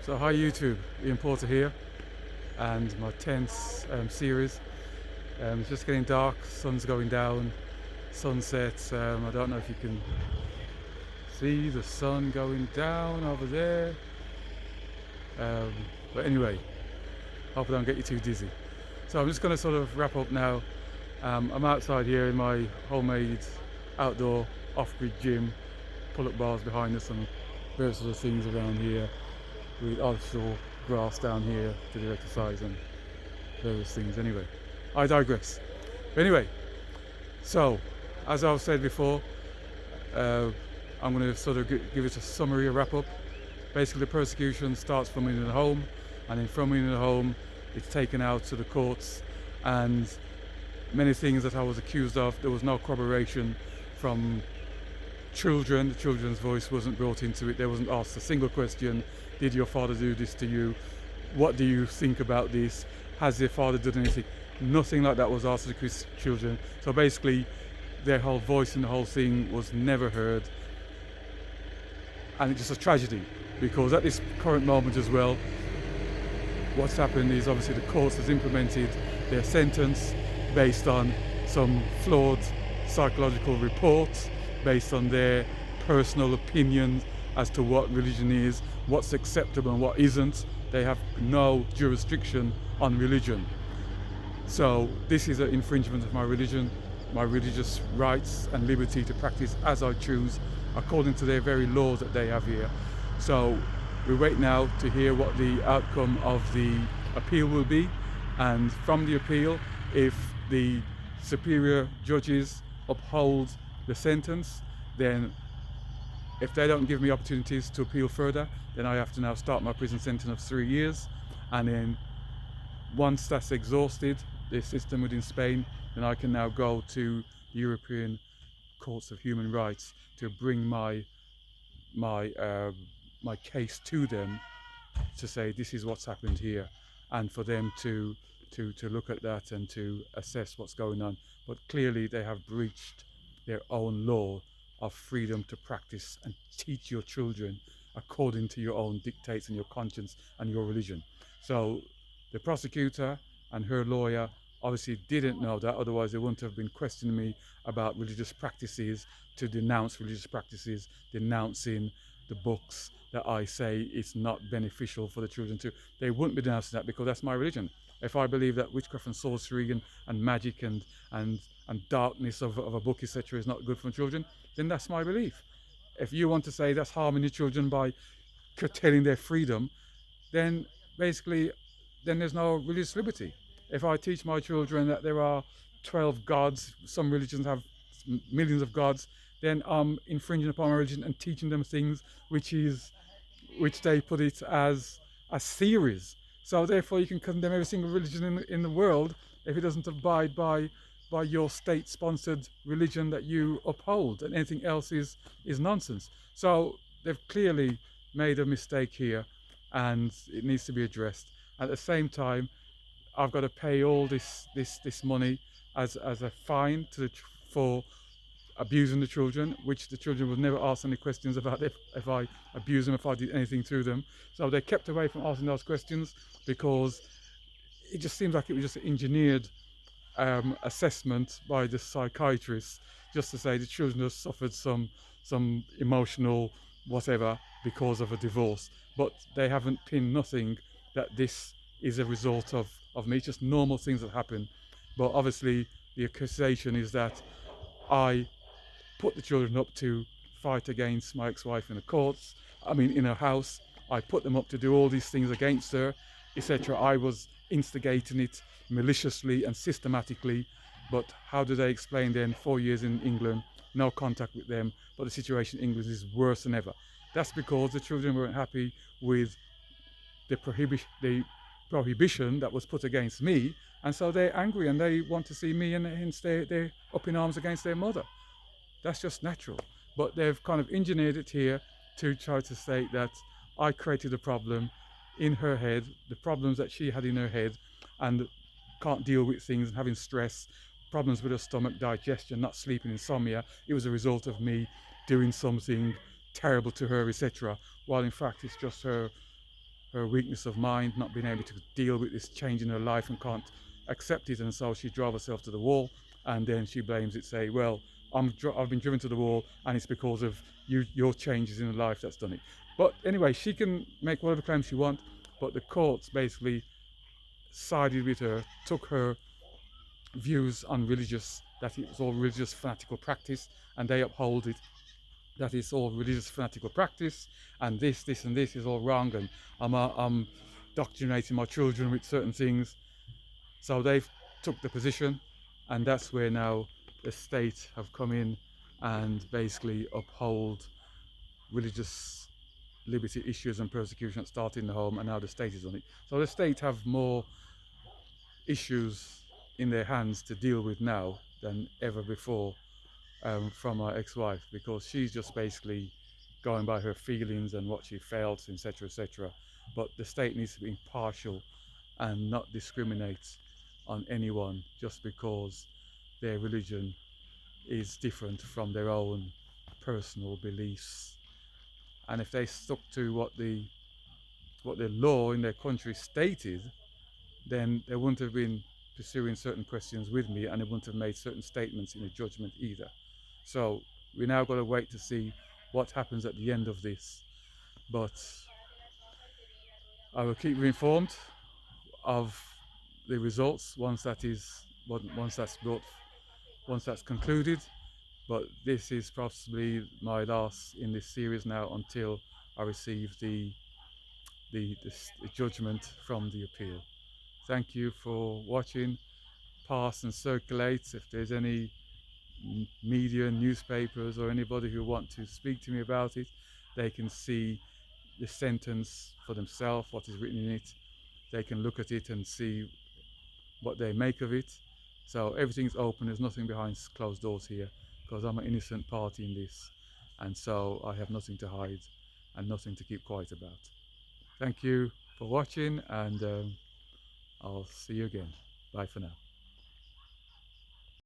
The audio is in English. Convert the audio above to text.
So hi YouTube, Ian Porter here, and my 10th series. It's just getting dark, sun's going down, sunset. I don't know if you can see the sun going down over there. But anyway, hope I don't get you too dizzy. So I'm just going to sort of wrap up now. I'm outside here in my homemade outdoor off-grid gym, pull-up bars behind us and various other things around here, with artificial grass down here to do exercise and various things. Anyway, I digress. Anyway, so as I've said before, I'm going to sort of give it a summary, a wrap up. Basically, the persecution starts from in the home, and then from in the home it's taken out to the courts, and many things that I was accused of, there was no corroboration from children. The children's voice wasn't brought into it. They wasn't asked a single question. Did your father do this to you? What do you think about this? Has your father done anything? Nothing like that was asked of the children. So basically their whole voice in the whole thing was never heard, and it's just a tragedy, because at this current moment as well, what's happened is obviously the courts has implemented their sentence based on some flawed psychological reports, based on their personal opinions as to what religion is, what's acceptable and what isn't. They have no jurisdiction on religion. So this is an infringement of my religion, my religious rights and liberty to practice as I choose, according to their very laws that they have here. So we wait now to hear what the outcome of the appeal will be, and from the appeal, if the superior judges uphold the sentence, then if they don't give me opportunities to appeal further, then I have to now start my prison sentence of 3 years, and then once that's exhausted, the system within Spain, then I can now go to the European Courts of Human Rights to bring my case to them, to say this is what's happened here, and for them to look at that and to assess what's going on. But clearly they have breached their own law of freedom to practice and teach your children according to your own dictates and your conscience and your religion. So the prosecutor and her lawyer obviously didn't know that, otherwise they wouldn't have been questioning me about religious practices, to denounce religious practices, denouncing the books that I say it's not beneficial for the children to. They wouldn't be denouncing that, because that's my religion. If I believe that witchcraft and sorcery and magic and darkness of a book, etc., is not good for children, then that's my belief. If you want to say that's harming your children by curtailing their freedom, then basically then there's no religious liberty. If I teach my children that there are 12 gods, some religions have millions of gods, then I'm infringing upon my religion and teaching them things which they put it as theories. So therefore you can condemn every single religion in the world if it doesn't abide by your state-sponsored religion that you uphold, and anything else is nonsense. So they've clearly made a mistake here, and it needs to be addressed. At the same time, I've got to pay all this money as a fine for abusing the children, which the children would never ask any questions about if I abused them, if I did anything to them. So they kept away from asking those questions, because it just seems like it was just an engineered assessment by the psychiatrist, just to say the children have suffered some emotional whatever because of a divorce, but they haven't pinned nothing that this is a result of me. It's just normal things that happen. But obviously the accusation is that I put the children up to fight against my ex-wife in the courts, in her house. I put them up to do all these things against her, etc. I was instigating it maliciously and systematically. But how do they explain then 4 years in England, no contact with them, but the situation in England is worse than ever? That's because the children weren't happy with the prohibition that was put against me, and so they're angry and they want to see me, and hence they're up in arms against their mother. That's just natural. But they've kind of engineered it here to try to say that I created a problem in her head, the problems that she had in her head, and can't deal with things and having stress, problems with her stomach, digestion, not sleeping, insomnia. It was a result of me doing something terrible to her, etc. While in fact it's just her her weakness of mind, not being able to deal with this change in her life and can't accept it, and so she drove herself to the wall, and then she blames it, say, well, I've been driven to the wall and it's because of your changes in life that's done it. But anyway, she can make whatever claims she wants, but the courts basically sided with her, took her views on religious, that it was all religious fanatical practice, and they uphold it, that it's all religious fanatical practice, and this and this is all wrong, and I'm doctrinating my children with certain things. So they've took the position, and that's where now the state have come in and basically uphold religious liberty issues and persecution that started in the home, and now the state is on it. So the state have more issues in their hands to deal with now than ever before, from my ex-wife, because she's just basically going by her feelings and what she felt, etc., etc. But the state needs to be impartial and not discriminate on anyone just because their religion is different from their own personal beliefs. And if they stuck to what the law in their country stated, then they wouldn't have been pursuing certain questions with me, and they wouldn't have made certain statements in a judgment either. So we now got to wait to see what happens at the end of this. But I will keep you informed of the results once that's concluded. But this is possibly my last in this series now until I receive the judgment from the appeal. Thank you for watching. Pass and circulate. If there's any media, newspapers, or anybody who want to speak to me about it, they can see the sentence for themselves, what is written in it. They can look at it and see what they make of it. So everything's open. There's nothing behind closed doors here, because I'm an innocent party in this, and so I have nothing to hide and nothing to keep quiet about. Thank you for watching, and I'll see you again. Bye for now.